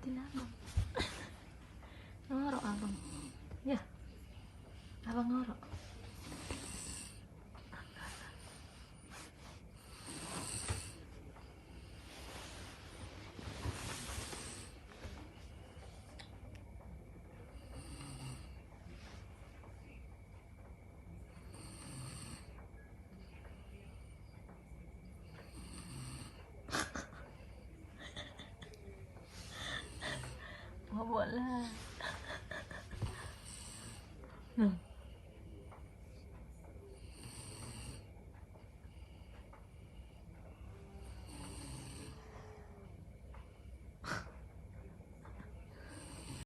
liatin abang. Ngorok abang. Ya, abang ngorok. Bobok lah. Nah.